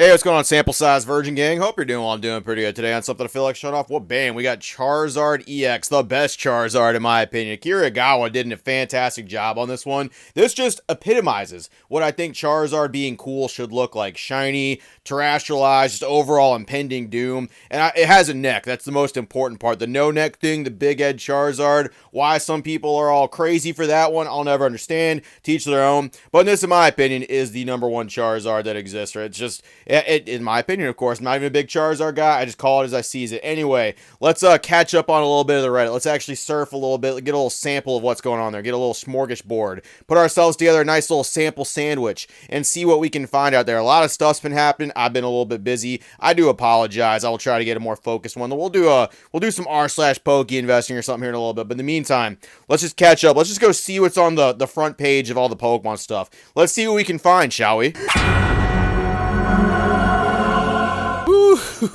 Hey, what's going on, sample size Virgin Gang? Hope you're doing well. I'm doing pretty good today on something I feel like showing off. Well, bam, we got Charizard EX, the best Charizard in my opinion. Akira Igawa did a fantastic job on this one. This just epitomizes what I think Charizard being cool should look like. Shiny, terrestrialized, just overall impending doom. And it has a neck. That's the most important part. The no neck thing, the big head Charizard. Why some people are all crazy for that one, I'll never understand. Teach their own. But this, in my opinion, is the number one Charizard that exists. Right? It's just... in my opinion, of course, I'm not even a big Charizard guy. I just call it as I sees it. Anyway, let's catch up on a little bit of the Reddit. Let's actually surf a little bit, get a little sample of what's going on there, get a little smorgasbord, put ourselves together a nice little sample sandwich, and see what we can find out there. A lot of stuff's been happening. I've been a little bit busy. I do apologize. I will try to get a more focused one. We'll do some r/pokey investing or something here in a little bit. But in the meantime, let's just catch up. Let's just go see what's on the front page of all the Pokemon stuff. Let's see what we can find, shall we?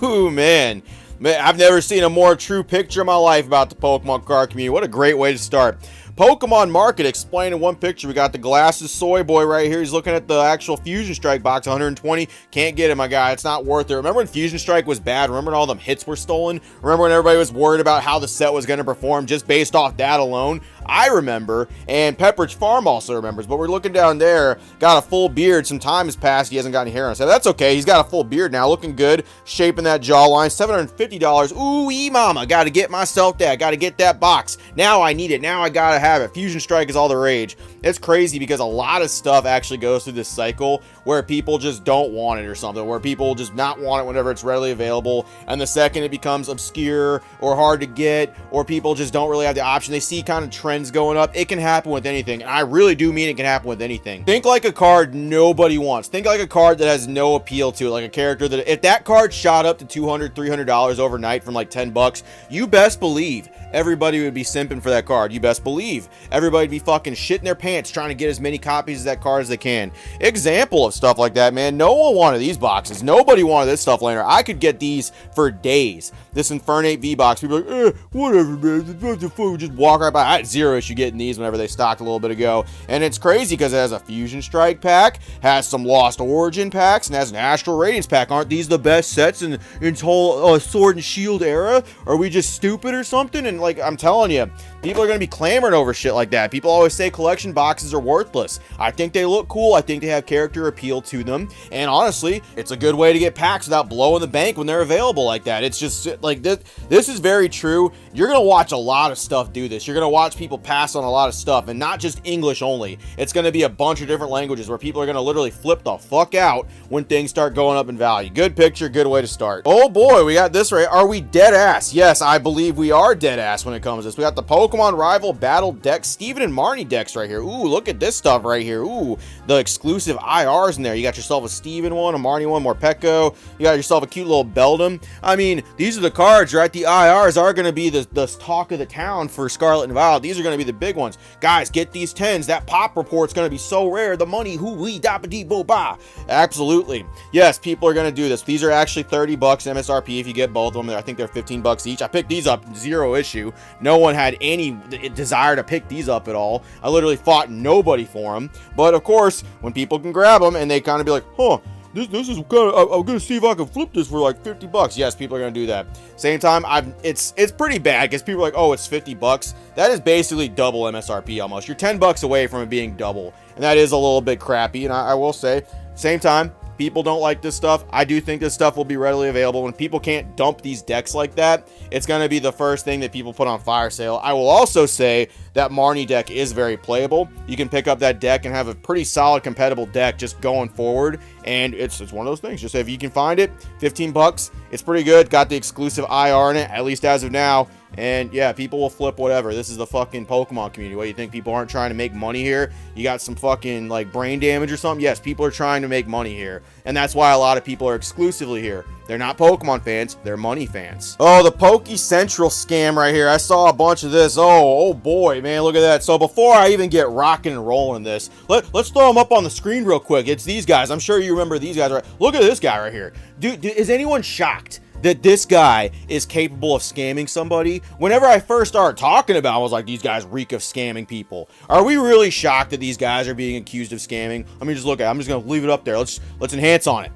Ooh, man, I've never seen a more true picture in my life about the Pokemon card community. What a great way to start. Pokemon Market explained in one picture. We got the glasses soy boy right here. He's looking at the actual Fusion Strike box, 120. Can't get it, my guy. It's not worth it. Remember when Fusion Strike was bad? Remember when all them hits were stolen? Remember when everybody was worried about how the set was going to perform just based off that alone? I remember, and Pepperidge Farm also remembers, but we're looking down there, got a full beard. Some time has passed. He hasn't got any hair on his head. That's okay. He's got a full beard now, looking good, shaping that jawline. $750. Ooh, mama. Got to get myself that. Got to get that box. Now I need it. Now I got to have it. Fusion Strike is all the rage. It's crazy because a lot of stuff actually goes through this cycle where people just don't want it or something, where people just not want it whenever it's readily available, and the second it becomes obscure or hard to get, or people just don't really have the option, they see kind of trends going up. It can happen with anything, and I really do mean it can happen with anything. Think like a card nobody wants. Think like a card that has no appeal to it, like a character that if that card shot up to $200, $300 overnight from like 10 bucks, you best believe everybody would be simping for that card. You best believe everybody would be fucking shitting their pants trying to get as many copies of that card as they can. Example of stuff like that, man. No one wanted these boxes. Nobody wanted this stuff later. I could get these for days. This Infernape V box, people are like, whatever, man. Just walk right by. I had zero issue getting these whenever they stocked a little bit ago. And it's crazy because it has a Fusion Strike pack, has some Lost Origin packs, and has an Astral Radiance pack. Aren't these the best sets in its whole Sword and Shield era? Are we just stupid or something? And like, I'm telling you, people are going to be clamoring over shit like that. People always say collection boxes are worthless. I think they look cool. I think they have character appeal to them. And honestly, it's a good way to get packs without blowing the bank when they're available like that. It's just like this. This is very true. You're going to watch a lot of stuff do this. You're going to watch people pass on a lot of stuff, and not just English only. It's going to be a bunch of different languages where people are going to literally flip the fuck out when things start going up in value. Good picture, good way to start. Oh boy, we got this right. Are we dead ass? Yes, I believe we are dead ass when it comes to this. We got the Pokemon Rival Battle deck, Steven and Marnie decks right here. Ooh, look at this stuff right here. Ooh, the exclusive IRs in there. You got yourself a Steven one, a Marnie one, Morpeko. You got yourself a cute little Beldum. I mean, these are the cards, right? The IRs are going to be the talk of the town for Scarlet and Violet. These are going to be the big ones. Guys, get these 10s. That pop report's going to be so rare. The money, hoo-wee, da-ba-dee-bo-ba. Absolutely. Yes, people are going to do this. These are actually 30 bucks MSRP if you get both of them. I think they're 15 bucks each. I picked these up, zero issue. No one had any desire to pick these up at all. I literally fought nobody for them. But of course, when people can grab them and they kind of be like, huh, this is kind of, I'm gonna see if I can flip this for like 50 bucks. Yes, people are gonna do that. Same time, it's pretty bad because people are like, oh, it's 50 bucks. That is basically double MSRP almost. You're 10 bucks away from it being double, and that is a little bit crappy. And I will say, same time, people don't like this stuff. I do think this stuff will be readily available. When people can't dump these decks like that, it's going to be the first thing that people put on fire sale. I will also say that Marnie deck is very playable. You can pick up that deck and have a pretty solid compatible deck just going forward. And it's one of those things. Just if you can find it, 15 bucks. It's pretty good. Got the exclusive IR in it, at least as of now. And yeah, people will flip whatever. This is the fucking Pokemon community. What, do you think people aren't trying to make money here? You got some fucking like brain damage or something? Yes, people are trying to make money here. And that's why a lot of people are exclusively here. They're not Pokemon fans, they're money fans. Oh, the Poke Central scam right here. I saw a bunch of this. Oh boy, man, look at that. So before I even get rocking and rolling this, let's throw them up on the screen real quick. It's these guys. I'm sure you remember these guys, right? Look at this guy right here. Dude, is anyone shocked that this guy is capable of scamming somebody? Whenever I first started talking about it, I was like, these guys reek of scamming people. Are we really shocked that these guys are being accused of scamming? Let me just look at it. I'm just going to leave it up there. Let's enhance on it.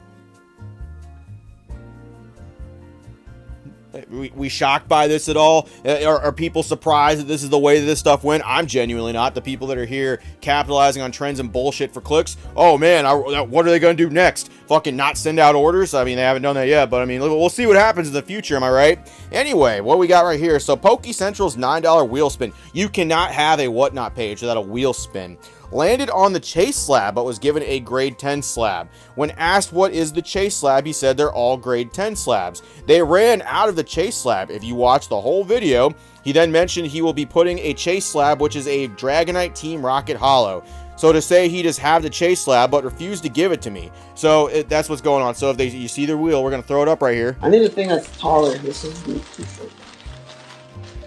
We shocked by this at all? Are people surprised that this is the way that this stuff went? I'm genuinely not. The people that are here capitalizing on trends and bullshit for clicks, oh man, what are they going to do next? Fucking not send out orders? I mean, they haven't done that yet, but I mean, we'll see what happens in the future, am I right? Anyway, what we got right here, so Poke Central's $9 wheel spin. You cannot have a whatnot page without a wheel spin. Landed on the chase slab, but was given a grade 10 slab. When asked what is the chase slab, he said they're all grade 10 slabs. They ran out of the chase slab. If you watch the whole video, he then mentioned he will be putting a chase slab, which is a Dragonite Team Rocket Hollow. So to say he just have the chase slab, but refused to give it to me. So that's what's going on. So if you see their wheel, we're going to throw it up right here. I need a thing that's taller. This is too short.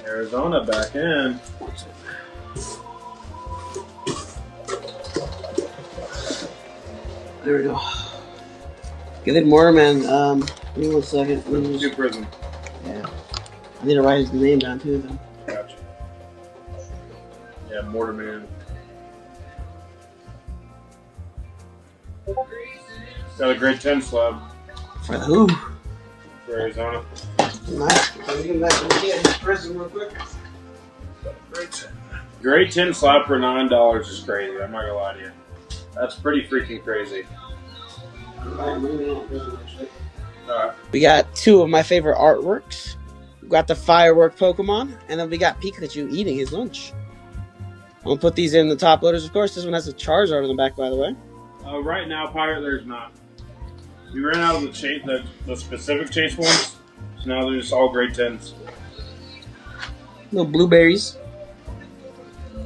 Arizona back in. There we go. Get it more, man. Give me 1 second. Two prison. Yeah. I need to write his name down too, though. Gotcha. Yeah, Mortarman. Got a grade 10 slab. For who? For Arizona. Nice. Let me get his prison real quick. Grade 10 slab for $9 is crazy. I'm not gonna lie to you. That's pretty freaking crazy. Alright. We got 2 of my favorite artworks. We got the firework Pokemon, and then we got Pikachu eating his lunch. I'm gonna put these in the top loaders, of course. This one has a Charizard on the back, by the way. Right now, Pirate, there's not. We ran out of the specific chase ones, so now they're just all grade 10s. Little blueberries.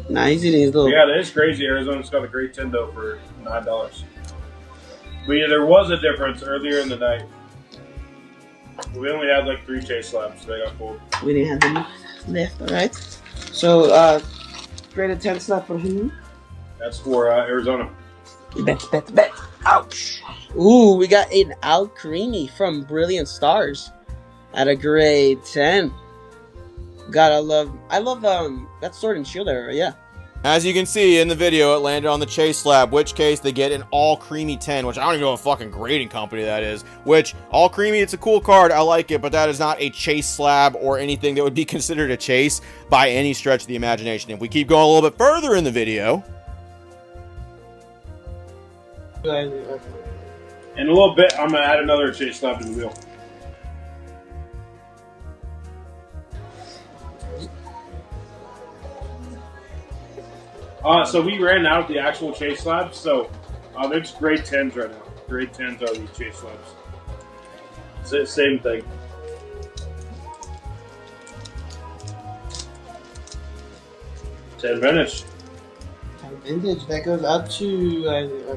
Nah, he's eating his little... Yeah, that is crazy. Arizona's got a grade 10 though for $9. But yeah, there was a difference earlier in the night. We only had like 3 chase slabs, so they got pulled. We didn't have any left, alright. So, graded 10 slab for who? That's for Arizona. Bet. Ouch. Ooh, we got an Alcremie from Brilliant Stars at a grade 10. I love that Sword and Shield era, yeah. As you can see in the video, it landed on the chase slab, which case they get an all creamy 10, which I don't even know what fucking grading company that is. Which, all creamy, it's a cool card, I like it, but that is not a chase slab or anything that would be considered a chase by any stretch of the imagination. If we keep going a little bit further in the video... In a little bit, I'm going to add another chase slab to the wheel. So we ran out the actual chase slabs, so there's grade 10s right now. Grade 10s are these chase slabs. Same thing. Vintage. Vintage, that goes out to...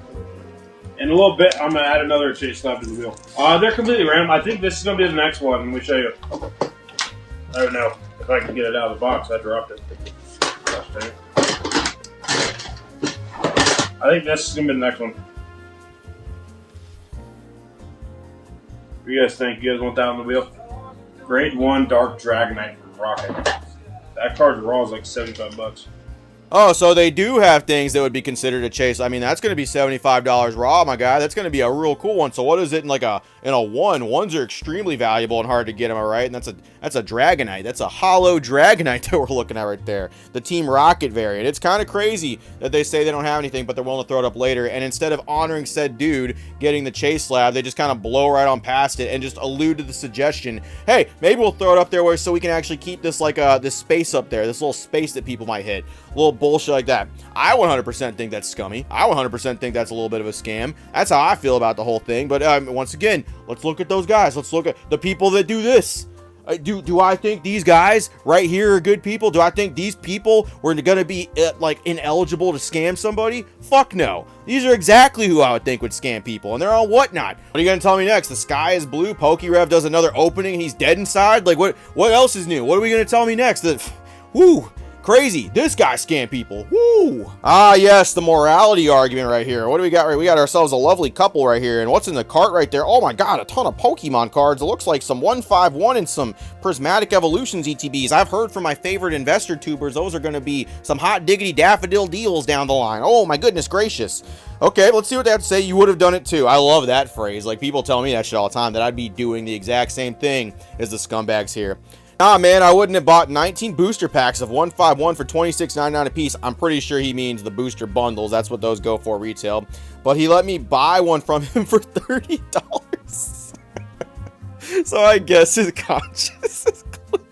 In a little bit, I'm going to add another chase slab to the wheel. They're completely random. I think this is going to be the next one. Let me show you. I don't know if I can get it out of the box. I dropped it. I think this is going to be the next one. What do you guys think? You guys want that on the wheel? Grade 1 Dark Dragonite from Rocket. That card raw is like 75 bucks. Oh, so they do have things that would be considered a chase. I mean, that's going to be $75 raw, my guy. That's going to be a real cool one. So what is it in like a 1? Ones are extremely valuable and hard to get, am I right? And that's a Dragonite. That's a hollow Dragonite that we're looking at right there. The Team Rocket variant. It's kind of crazy that they say they don't have anything, but they're willing to throw it up later. And instead of honoring said dude getting the chase slab, they just kind of blow right on past it and just allude to the suggestion, hey, maybe we'll throw it up there so we can actually keep this like this space up there, this little space that people might hit. A little bullshit like that. I 100% think that's scummy. I 100% think that's a little bit of a scam. That's how I feel about the whole thing. But once again, let's look at those guys. Let's look at the people that do this. Do I think these guys right here are good people? Do I think these people were going to be like ineligible to scam somebody? Fuck no. These are exactly who I would think would scam people, and they're on whatnot. What are you going to tell me next? The sky is blue. Pokerev does another opening. He's dead inside. Like what else is new? What are we going to tell me next? Woo. crazy. This guy scammed people. Woo! Ah, yes, the morality argument right here. What do we got? We got ourselves a lovely couple right here. And what's in the cart right there? Oh my god, a ton of Pokemon cards. It looks like some 151 and some Prismatic Evolutions ETBs. I've heard from my favorite investor tubers, those are going to be some hot diggity daffodil deals down the line. Oh my goodness gracious. Okay, let's see what they have to say. You would have done it too. I love that phrase. Like, people tell me that shit all the time, that I'd be doing the exact same thing as the scumbags here. Nah, man, I wouldn't have bought 19 booster packs of 151 for $26.99 a piece. I'm pretty sure he means the booster bundles. That's what those go for retail. But he let me buy one from him for $30. So I guess his conscience is clear.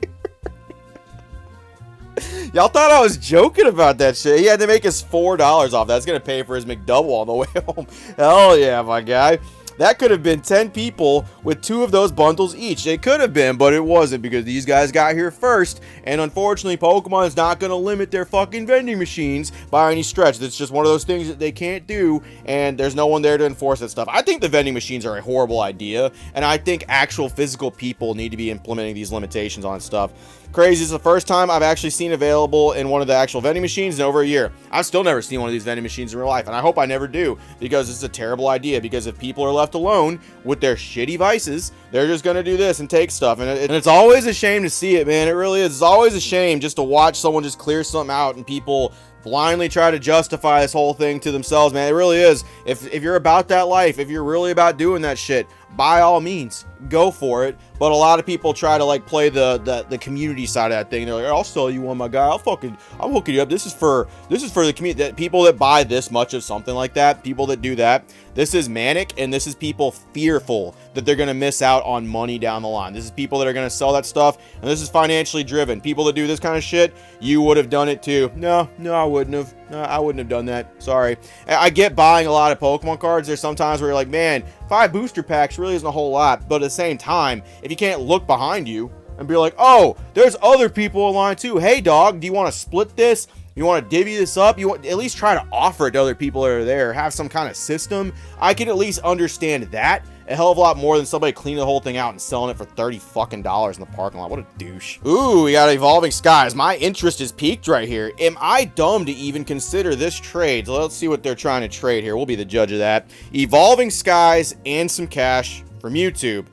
Y'all thought I was joking about that shit. He had to make us $4 off. That's going to pay for his McDouble on the way home. Hell yeah, my guy. That could have been 10 people with 2 of those bundles each. It could have been, but it wasn't because these guys got here first. And unfortunately, Pokemon is not going to limit their fucking vending machines by any stretch. It's just one of those things that they can't do, and there's no one there to enforce that stuff. I think the vending machines are a horrible idea, and I think actual physical people need to be implementing these limitations on stuff. Crazy, it's the first time I've actually seen available in one of the actual vending machines in over a year. I've still never seen one of these vending machines in real life, and I hope I never do, because this is a terrible idea. Because if people are left alone with their shitty vices, they're just gonna do this and take stuff, and it's always a shame to see it, man. It really is. It's always a shame just to watch someone just clear something out and people blindly try to justify this whole thing to themselves, man. It really is. If you're about that life, if you're really about doing that shit, by all means, go for it. But a lot of people try to like play the community side of that thing. They're like, I'll sell you one, my guy. I'm hooking you up. This is for the community. That people that buy this much of something like that, people that do that, this is manic, and this is people fearful that they're gonna miss out on money down the line. This is people that are gonna sell that stuff, and this is financially driven. People that do this kind of shit, you would have done it too. No, I wouldn't have. No, I wouldn't have done that. Sorry. I get buying a lot of Pokemon cards. There's sometimes where you're like, man, 5 booster packs really isn't a whole lot. But at the same time, if you can't look behind you and be like, oh, there's other people in line too. Hey, dog, do you want to split this? You want to divvy this up? You want at least try to offer it to other people that are there. Have some kind of system. I can at least understand that a hell of a lot more than somebody cleaning the whole thing out and selling it for $30 fucking in the parking lot. What a douche. Ooh, we got Evolving Skies. My interest is piqued right here. Am I dumb to even consider this trade? So let's see what they're trying to trade here. We'll be the judge of that. Evolving Skies and some cash from YouTube.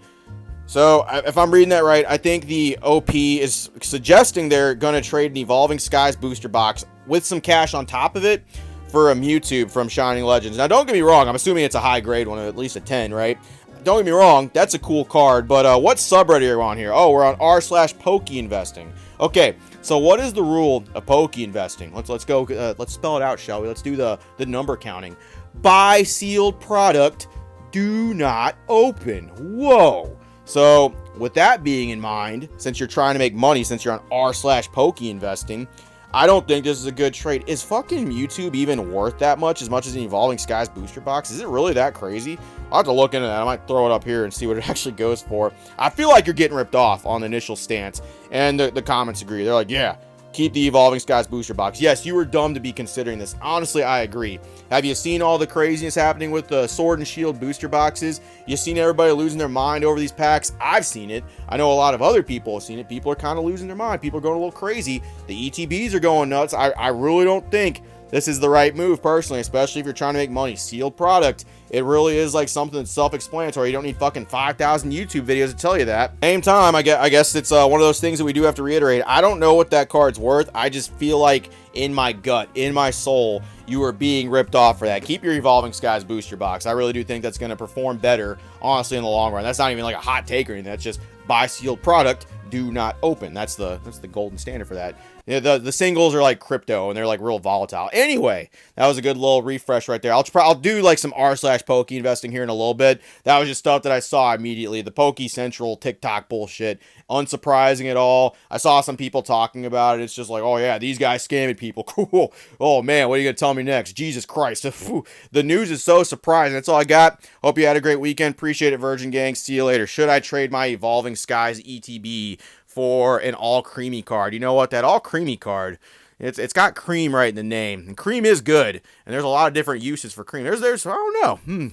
So, if I'm reading that right, I think the OP is suggesting they're going to trade an Evolving Skies booster box with some cash on top of it for a Mewtwo from Shining Legends. Now, don't get me wrong. I'm assuming it's a high grade one, at least a 10, right? Don't get me wrong. That's a cool card. But what subreddit are we on here? Oh, we're on r/PokeInvesting. Okay, so what is the rule of Poke investing? Let's go. Let's spell it out, shall we? Let's do the number counting. Buy sealed product. Do not open. Whoa. So, with that being in mind, since you're trying to make money, since you're on r/Poke investing, I don't think this is a good trade. Is fucking YouTube even worth that much as an Evolving Skies booster box? Is it really that crazy? I'll have to look into that. I might throw it up here and see what it actually goes for. I feel like you're getting ripped off on the initial stance, and the comments agree. They're like, yeah, keep the Evolving Skies booster box. Yes, you were dumb to be considering this. Honestly, I agree. Have you seen all the craziness happening with the Sword and Shield booster boxes? You seen everybody losing their mind over these packs? I've seen it. I know a lot of other people have seen it. People are kind of losing their mind. People are going a little crazy. The ETBs are going nuts. I really don't think this is the right move, personally, especially if you're trying to make money. Sealed product. It really is like something that's self-explanatory. You don't need fucking 5,000 YouTube videos to tell you that. Same time, I guess it's one of those things that we do have to reiterate. I don't know what that card's worth. I just feel like in my gut, in my soul, you are being ripped off for that. Keep your Evolving Skies booster box. I really do think that's going to perform better, honestly, in the long run. That's not even like a hot take or anything. That's just buy sealed product, do not open. That's the golden standard for that. Yeah, the singles are like crypto, and they're like real volatile. Anyway, that was a good little refresh right there. I'll do like some r/Poke investing here in a little bit. That was just stuff that I saw immediately. The Poke Central TikTok bullshit. Unsurprising at all. I saw some people talking about it. It's just like, oh yeah, these guys scamming people. Cool. Oh man, what are you going to tell me next? Jesus Christ. The news is so surprising. That's all I got. Hope you had a great weekend. Appreciate it, Virgin Gang. See you later. Should I trade my Evolving Skies ETB for an all creamy card? You know what? That all creamy card, it's got cream right in the name. And cream is good. And there's a lot of different uses for cream. There's I don't know.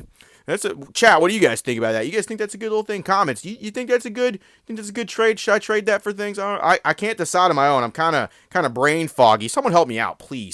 That's a chat. What do you guys think about that? You guys think that's a good little thing? Comments. You think that's a good? Think that's a good trade? Should I trade that for things? I can't decide on my own. I'm kind of brain foggy. Someone help me out, please.